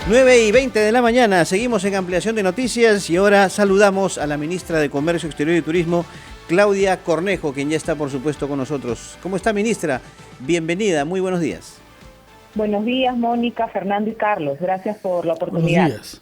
9:20 de la mañana, seguimos en ampliación de noticias y ahora saludamos a la ministra de Comercio Exterior y Turismo, Claudia Cornejo, quien ya está por supuesto con nosotros. ¿Cómo está, ministra? Bienvenida, muy buenos días. Buenos días, Mónica, Fernando y Carlos. Gracias por la Buenos oportunidad. días.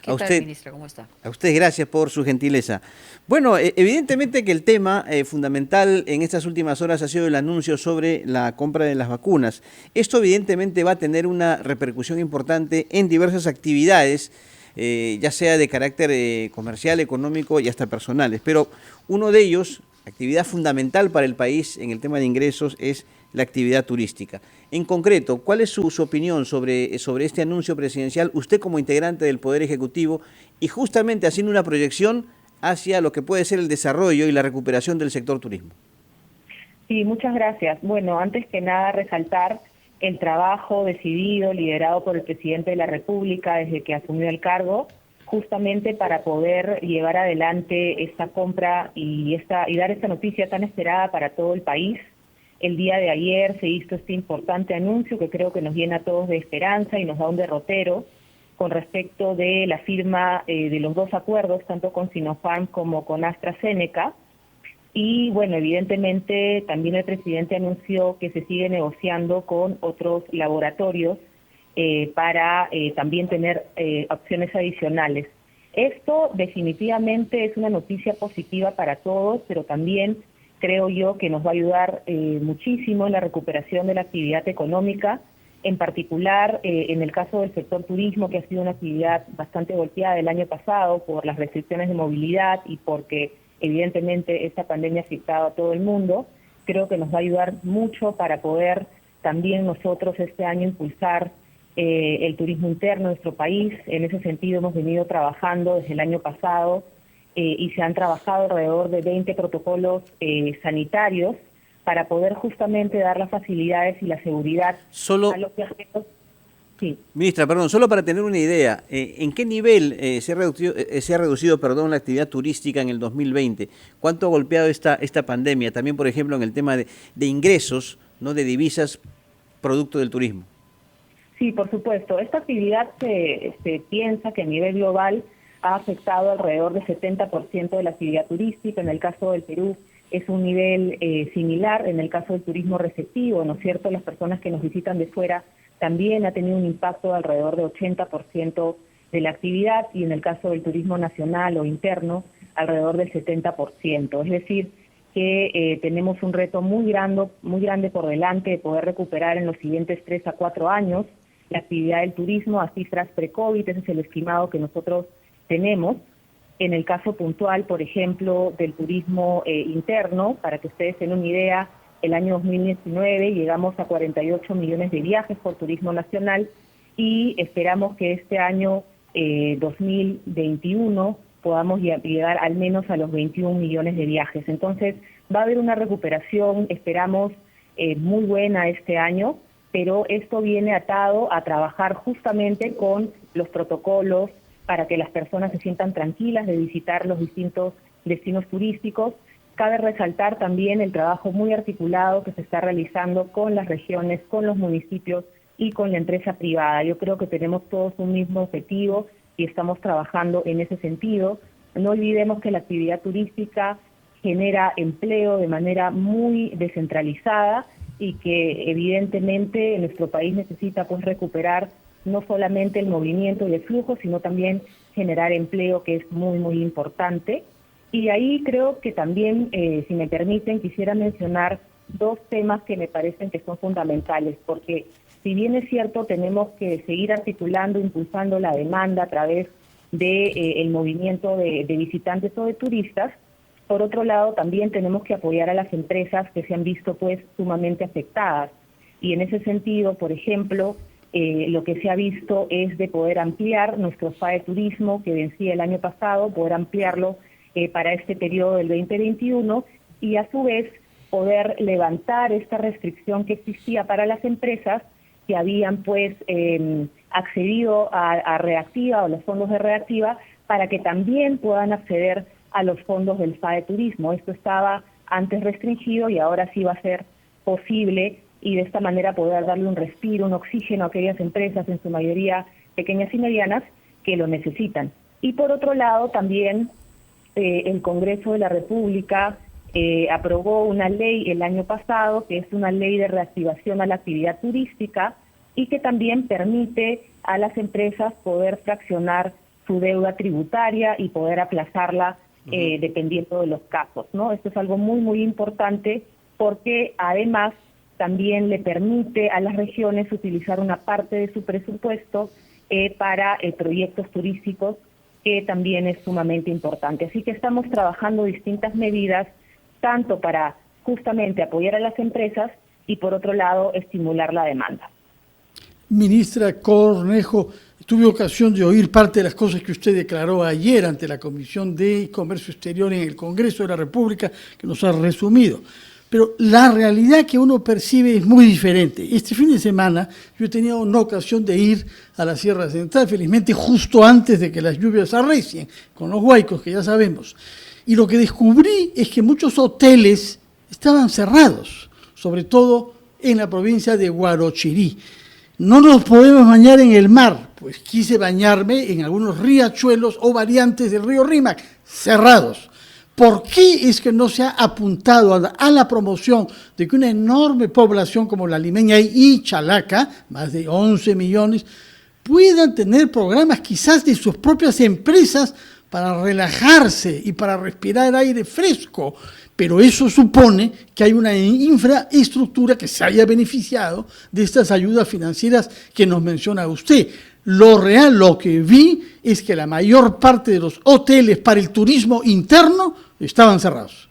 ¿Qué tal, ministra? ¿Cómo está? A usted gracias por su gentileza. Bueno, evidentemente que el tema fundamental en estas últimas horas ha sido el anuncio sobre la compra de las vacunas. Esto evidentemente va a tener una repercusión importante en diversas actividades, ya sea de carácter comercial, económico y hasta personales. Pero uno de ellos, actividad fundamental para el país en el tema de ingresos, es la actividad turística. En concreto, ¿cuál es su opinión sobre este anuncio presidencial, usted como integrante del Poder Ejecutivo y justamente haciendo una proyección hacia lo que puede ser el desarrollo y la recuperación del sector turismo? Sí, muchas gracias. Bueno, antes que nada resaltar el trabajo decidido, liderado por el presidente de la República desde que asumió el cargo, justamente para poder llevar adelante esta compra y dar esta noticia tan esperada para todo el país. El día de ayer se hizo este importante anuncio que creo que nos llena a todos de esperanza y nos da un derrotero con respecto de la firma de los dos acuerdos, tanto con Sinopharm como con AstraZeneca. Y bueno, evidentemente también el presidente anunció que se sigue negociando con otros laboratorios para también tener opciones adicionales. Esto definitivamente es una noticia positiva para todos, pero también creo yo que nos va a ayudar muchísimo en la recuperación de la actividad económica, en particular en el caso del sector turismo, que ha sido una actividad bastante golpeada el año pasado por las restricciones de movilidad y porque evidentemente esta pandemia ha afectado a todo el mundo. Creo que nos va a ayudar mucho para poder también nosotros este año impulsar el turismo interno en nuestro país. En ese sentido hemos venido trabajando desde el año pasado y se han trabajado alrededor de 20 protocolos sanitarios para poder justamente dar las facilidades y la seguridad a los viajeros. Sí. Ministra, perdón, solo para tener una idea, ¿en qué nivel se ha reducido la actividad turística en el 2020? ¿Cuánto ha golpeado esta pandemia? También, por ejemplo, en el tema de ingresos, ¿no?, de divisas, producto del turismo. Sí, por supuesto. Esta actividad se piensa que a nivel global ha afectado alrededor del 70% de la actividad turística. En el caso del Perú es un nivel similar. En el caso del turismo receptivo, ¿no es cierto?, las personas que nos visitan de fuera también ha tenido un impacto de alrededor de 80% de la actividad, y en el caso del turismo nacional o interno, alrededor del 70%. Es decir, que tenemos un reto muy grande por delante de poder recuperar en los siguientes 3 a 4 años la actividad del turismo a cifras pre-COVID. Ese es el estimado que nosotros tenemos. En el caso puntual, por ejemplo, del turismo interno, para que ustedes tengan una idea, el año 2019 llegamos a 48 millones de viajes por turismo nacional y esperamos que este año 2021 podamos llegar al menos a los 21 millones de viajes. Entonces va a haber una recuperación, esperamos, muy buena este año, pero esto viene atado a trabajar justamente con los protocolos para que las personas se sientan tranquilas de visitar los distintos destinos turísticos. Cabe resaltar también el trabajo muy articulado que se está realizando con las regiones, con los municipios y con la empresa privada. Yo creo que tenemos todos un mismo objetivo y estamos trabajando en ese sentido. No olvidemos que la actividad turística genera empleo de manera muy descentralizada y que evidentemente nuestro país necesita pues recuperar no solamente el movimiento y el flujo, sino también generar empleo, que es muy, muy importante. Y ahí creo que también, si me permiten, quisiera mencionar 2 temas que me parecen que son fundamentales, porque si bien es cierto, tenemos que seguir articulando, impulsando la demanda a través de el movimiento de visitantes o de turistas. Por otro lado, también tenemos que apoyar a las empresas que se han visto pues sumamente afectadas. Y en ese sentido, por ejemplo, lo que se ha visto es de poder ampliar nuestro FAE Turismo, que vencía el año pasado, poder ampliarlo para este periodo del 2021 y a su vez poder levantar esta restricción que existía para las empresas que habían pues accedido a Reactiva o los fondos de Reactiva, para que también puedan acceder a los fondos del FAE Turismo. Esto estaba antes restringido y ahora sí va a ser posible, y de esta manera poder darle un respiro, un oxígeno a aquellas empresas, en su mayoría pequeñas y medianas que lo necesitan. Y por otro lado, también el Congreso de la República aprobó una ley el año pasado, que es una ley de reactivación a la actividad turística y que también permite a las empresas poder fraccionar su deuda tributaria y poder aplazarla dependiendo de los casos, ¿no? Esto es algo muy, muy importante porque además también le permite a las regiones utilizar una parte de su presupuesto para proyectos turísticos, que también es sumamente importante. Así que estamos trabajando distintas medidas, tanto para justamente apoyar a las empresas y por otro lado estimular la demanda. Ministra Cornejo, tuve ocasión de oír parte de las cosas que usted declaró ayer ante la Comisión de Comercio Exterior en el Congreso de la República, que nos ha resumido. Pero la realidad que uno percibe es muy diferente. Este fin de semana yo he tenido una ocasión de ir a la Sierra Central, felizmente justo antes de que las lluvias arrecien, con los huaicos que ya sabemos. Y lo que descubrí es que muchos hoteles estaban cerrados, sobre todo en la provincia de Huarochirí. No nos podemos bañar en el mar, pues quise bañarme en algunos riachuelos o variantes del río Rímac, cerrados. ¿Por qué es que no se ha apuntado a la promoción de que una enorme población como la limeña y Chalaca, más de 11 millones, puedan tener programas quizás de sus propias empresas para relajarse y para respirar aire fresco? Pero eso supone que hay una infraestructura que se haya beneficiado de estas ayudas financieras que nos menciona usted. Lo real, lo que vi, es que la mayor parte de los hoteles para el turismo interno estaban cerrados.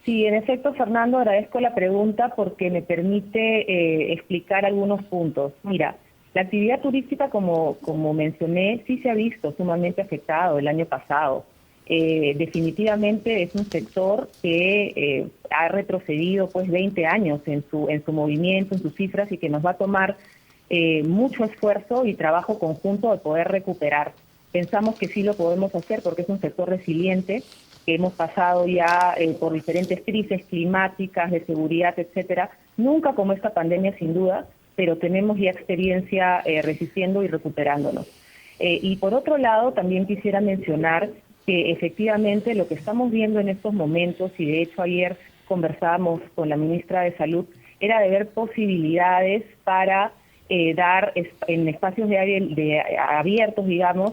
Sí, en efecto, Fernando, agradezco la pregunta porque me permite explicar algunos puntos. Mira, la actividad turística, como mencioné, sí se ha visto sumamente afectado el año pasado. Definitivamente es un sector que ha retrocedido pues 20 años en su movimiento, en sus cifras, y que nos va a tomar mucho esfuerzo y trabajo conjunto de poder recuperar. Pensamos que sí lo podemos hacer porque es un sector resiliente, que hemos pasado ya por diferentes crisis climáticas, de seguridad, etcétera. Nunca como esta pandemia, sin duda, pero tenemos ya experiencia resistiendo y recuperándonos. Y por otro lado, también quisiera mencionar que efectivamente lo que estamos viendo en estos momentos, y de hecho ayer conversábamos con la ministra de Salud, era de ver posibilidades para dar en espacios abiertos, digamos,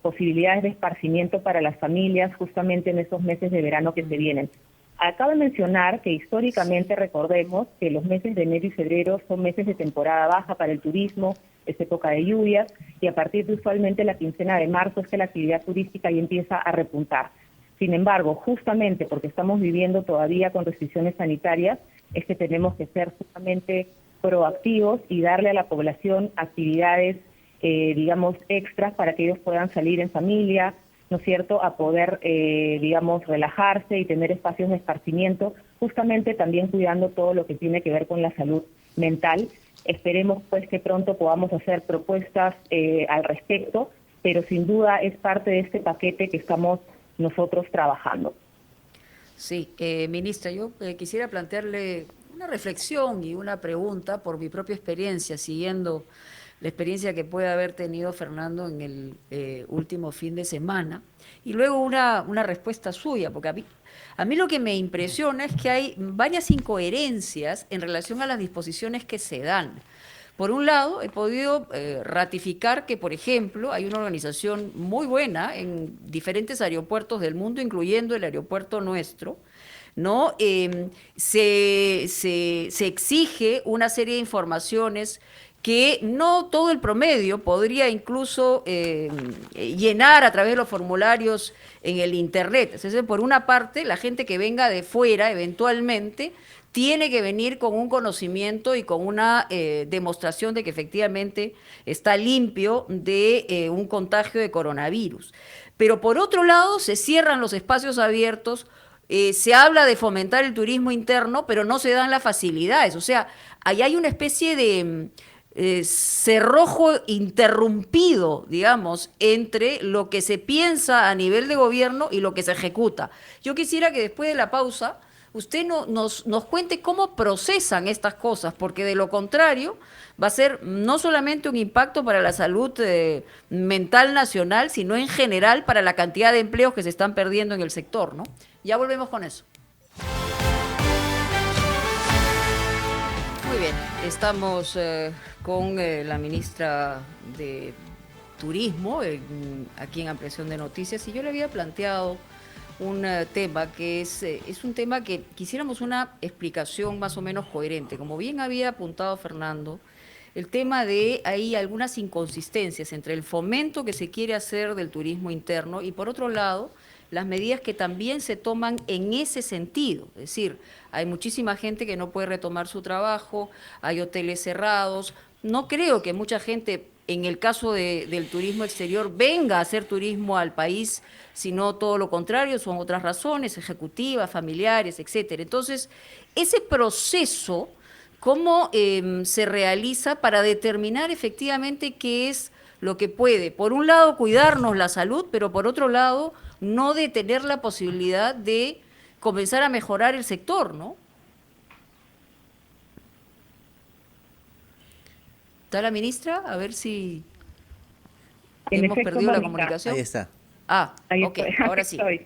posibilidades de esparcimiento para las familias justamente en esos meses de verano que se vienen. Acabo de mencionar que históricamente recordemos que los meses de enero y febrero son meses de temporada baja para el turismo, es época de lluvias, y a partir de usualmente la quincena de marzo es que la actividad turística ya empieza a repuntar. Sin embargo, justamente porque estamos viviendo todavía con restricciones sanitarias, es que tenemos que ser justamente proactivos y darle a la población actividades, digamos, extras para que ellos puedan salir en familia, ¿no es cierto?, a poder, digamos, relajarse y tener espacios de esparcimiento, justamente también cuidando todo lo que tiene que ver con la salud mental. Esperemos pues que pronto podamos hacer propuestas al respecto, pero sin duda es parte de este paquete que estamos nosotros trabajando. Sí, ministra, yo quisiera plantearle una reflexión y una pregunta por mi propia experiencia, siguiendo la experiencia que puede haber tenido Fernando en el último fin de semana, y luego una respuesta suya, porque a mí lo que me impresiona es que hay varias incoherencias en relación a las disposiciones que se dan. Por un lado, he podido ratificar que, por ejemplo, hay una organización muy buena en diferentes aeropuertos del mundo, incluyendo el aeropuerto nuestro, ¿no? Se exige una serie de informaciones que no todo el promedio podría incluso llenar a través de los formularios en el Internet. Es decir, por una parte, la gente que venga de fuera, eventualmente, tiene que venir con un conocimiento y con una demostración de que efectivamente está limpio de un contagio de coronavirus. Pero por otro lado, se cierran los espacios abiertos, se habla de fomentar el turismo interno, pero no se dan las facilidades. O sea, ahí hay una especie de cerrojo interrumpido, digamos, entre lo que se piensa a nivel de gobierno y lo que se ejecuta. Yo quisiera que después de la pausa usted nos cuente cómo procesan estas cosas, porque de lo contrario va a ser no solamente un impacto para la salud mental nacional, sino en general para la cantidad de empleos que se están perdiendo en el sector, ¿no? Ya volvemos con eso. Muy bien, estamos con la ministra de Turismo, aquí en Ampliación de Noticias, y yo le había planteado un tema que es un tema que quisiéramos una explicación más o menos coherente. Como bien había apuntado Fernando, el tema de hay algunas inconsistencias entre el fomento que se quiere hacer del turismo interno y por otro lado las medidas que también se toman en ese sentido. Es decir, hay muchísima gente que no puede retomar su trabajo, hay hoteles cerrados. No creo que mucha gente, en el caso del turismo exterior, venga a hacer turismo al país, sino todo lo contrario, son otras razones, ejecutivas, familiares, etcétera. Entonces, ese proceso, ¿cómo se realiza para determinar efectivamente qué es lo que puede, por un lado, cuidarnos la salud, pero por otro lado, no detener la posibilidad de comenzar a mejorar el sector, ¿no? ¿Está la ministra? A ver si hemos perdido Mónica, la comunicación. Ahí está. Ahí Ok, estoy, ahora aquí sí. estoy.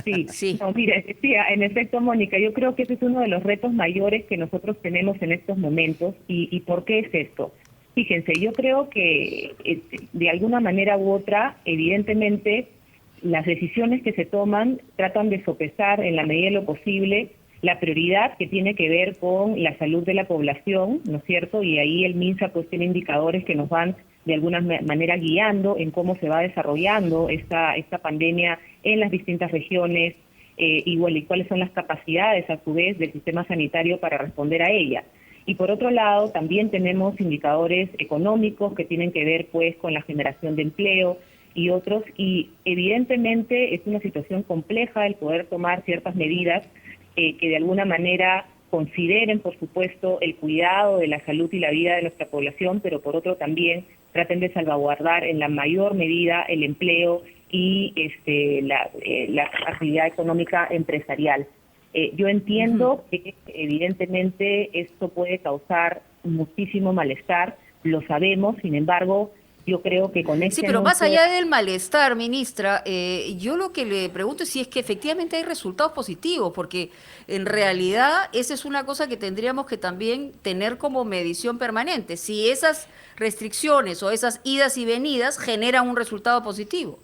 Sí, Sí. no, mire, decía, en efecto, Mónica, yo creo que ese es uno de los retos mayores que nosotros tenemos en estos momentos. ¿Y por qué es esto? Fíjense, yo creo que de alguna manera u otra, evidentemente, las decisiones que se toman tratan de sopesar en la medida de lo posible la prioridad que tiene que ver con la salud de la población, ¿no es cierto? Y ahí el MINSA pues tiene indicadores que nos van de alguna manera guiando en cómo se va desarrollando esta pandemia en las distintas regiones y cuáles son las capacidades a su vez del sistema sanitario para responder a ella. Y por otro lado, también tenemos indicadores económicos que tienen que ver pues con la generación de empleo y otros, y evidentemente es una situación compleja el poder tomar ciertas medidas que de alguna manera consideren, por supuesto, el cuidado de la salud y la vida de nuestra población, pero por otro también traten de salvaguardar en la mayor medida el empleo y la actividad económica empresarial. Yo entiendo que evidentemente esto puede causar muchísimo malestar, lo sabemos, sin embargo, yo creo que con este Sí, pero más anuncio... allá del malestar, ministra, yo lo que le pregunto es si es que efectivamente hay resultados positivos, porque en realidad esa es una cosa que tendríamos que también tener como medición permanente, si esas restricciones o esas idas y venidas generan un resultado positivo.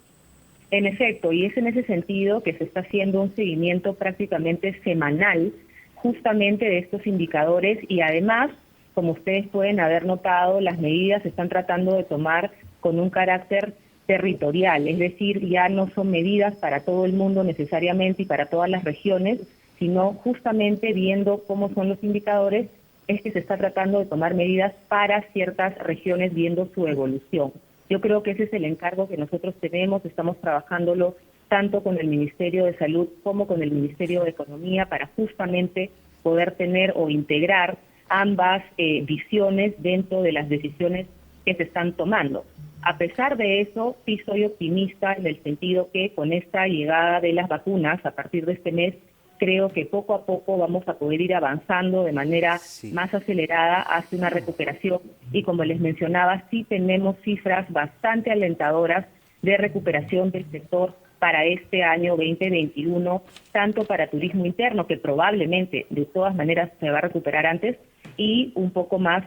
En efecto, y es en ese sentido que se está haciendo un seguimiento prácticamente semanal justamente de estos indicadores y además, como ustedes pueden haber notado, las medidas se están tratando de tomar con un carácter territorial, es decir, ya no son medidas para todo el mundo necesariamente y para todas las regiones, sino justamente viendo cómo son los indicadores, es que se está tratando de tomar medidas para ciertas regiones viendo su evolución. Yo creo que ese es el encargo que nosotros tenemos, estamos trabajándolo tanto con el Ministerio de Salud como con el Ministerio de Economía para justamente poder tener o integrar ambas visiones dentro de las decisiones que se están tomando. A pesar de eso, sí soy optimista en el sentido que con esta llegada de las vacunas a partir de este mes, creo que poco a poco vamos a poder ir avanzando de manera más acelerada hacia una recuperación y como les mencionaba, sí tenemos cifras bastante alentadoras de recuperación del sector para este año 2021, tanto para turismo interno, que probablemente de todas maneras se va a recuperar antes, y un poco más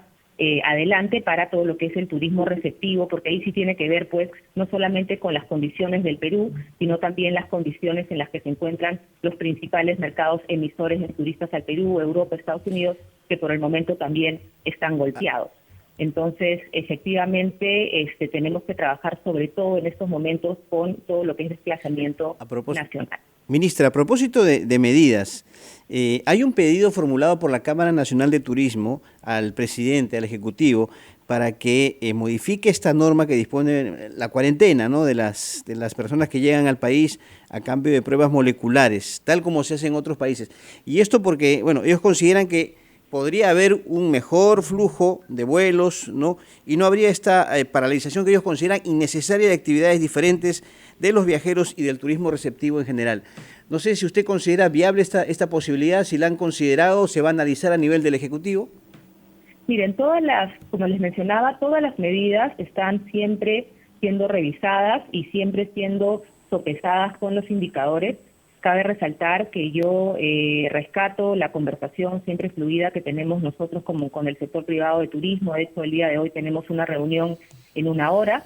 adelante para todo lo que es el turismo receptivo, porque ahí sí tiene que ver pues no solamente con las condiciones del Perú, sino también las condiciones en las que se encuentran los principales mercados emisores de turistas al Perú, Europa, Estados Unidos, que por el momento también están golpeados. Entonces, efectivamente, tenemos que trabajar sobre todo en estos momentos con todo lo que es desplazamiento nacional. Ministra, a propósito de medidas, hay un pedido formulado por la Cámara Nacional de Turismo al presidente, al Ejecutivo, para que modifique esta norma que dispone la cuarentena, ¿no?, de las personas que llegan al país a cambio de pruebas moleculares, tal como se hace en otros países. Y esto porque, bueno, ellos consideran que podría haber un mejor flujo de vuelos, ¿no? Y no habría esta paralización que ellos consideran innecesaria de actividades diferentes de los viajeros y del turismo receptivo en general. No sé si usted considera viable esta posibilidad, si la han considerado, se va a analizar a nivel del Ejecutivo. Miren, como les mencionaba, todas las medidas están siempre siendo revisadas y siempre siendo sopesadas con los indicadores. Cabe resaltar que yo rescato la conversación siempre fluida que tenemos nosotros como con el sector privado de turismo. De hecho, el día de hoy tenemos una reunión en 1 hora.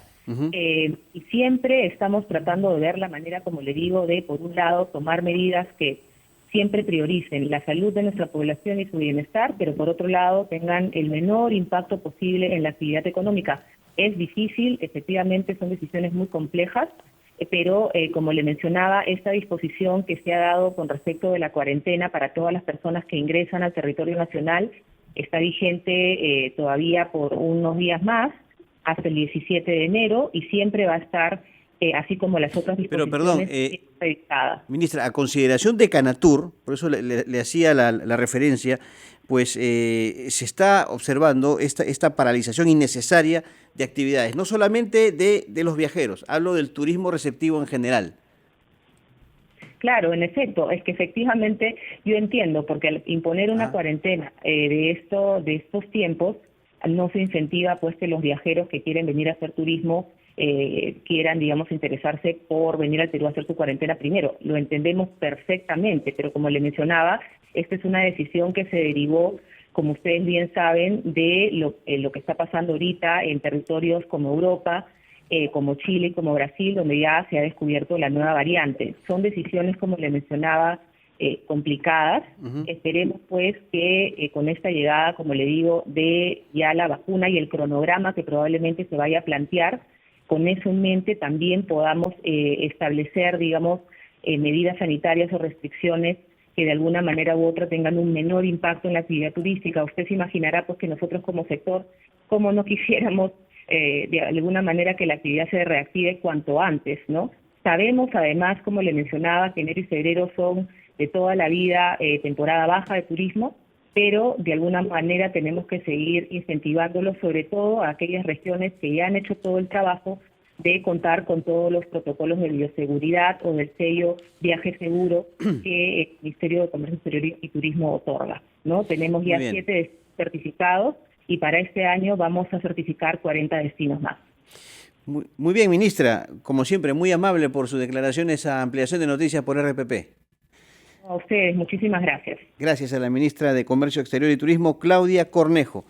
Y siempre estamos tratando de ver la manera, como le digo, de, por un lado, tomar medidas que siempre prioricen la salud de nuestra población y su bienestar, pero por otro lado tengan el menor impacto posible en la actividad económica. Es difícil, efectivamente son decisiones muy complejas, pero como le mencionaba, esta disposición que se ha dado con respecto de la cuarentena para todas las personas que ingresan al territorio nacional está vigente todavía por unos días más, hasta el 17 de enero, y siempre va a estar, así como las otras disposiciones, revisadas. Ministra, a consideración de Canatur, por eso le hacía la referencia, pues se está observando esta paralización innecesaria de actividades, no solamente de los viajeros, hablo del turismo receptivo en general. Claro, en efecto, es que efectivamente yo entiendo, porque al imponer una cuarentena de estos tiempos, no se incentiva pues que los viajeros que quieren venir a hacer turismo quieran, digamos, interesarse por venir al Perú a hacer su cuarentena primero. Lo entendemos perfectamente, pero como le mencionaba, esta es una decisión que se derivó, como ustedes bien saben, de lo que está pasando ahorita en territorios como Europa, como Chile y como Brasil, donde ya se ha descubierto la nueva variante. Son decisiones, como le mencionaba, complicadas. Esperemos pues que con esta llegada, como le digo, de ya la vacuna y el cronograma que probablemente se vaya a plantear, con eso en mente también podamos establecer, digamos, medidas sanitarias o restricciones que de alguna manera u otra tengan un menor impacto en la actividad turística. Usted se imaginará pues que nosotros como sector, como no quisiéramos de alguna manera que la actividad se reactive cuanto antes, ¿no? Sabemos además, como le mencionaba, que enero y febrero son de toda la vida temporada baja de turismo, pero de alguna manera tenemos que seguir incentivándolo, sobre todo a aquellas regiones que ya han hecho todo el trabajo de contar con todos los protocolos de bioseguridad o del sello Viaje Seguro que el Ministerio de Comercio Exterior y Turismo otorga, ¿no? Tenemos ya 7 certificados y para este año vamos a certificar 40 destinos más. Muy bien, ministra. Como siempre, muy amable por sus declaraciones a Ampliación de Noticias por RPP. A ustedes, muchísimas gracias. Gracias a la ministra de Comercio Exterior y Turismo, Claudia Cornejo.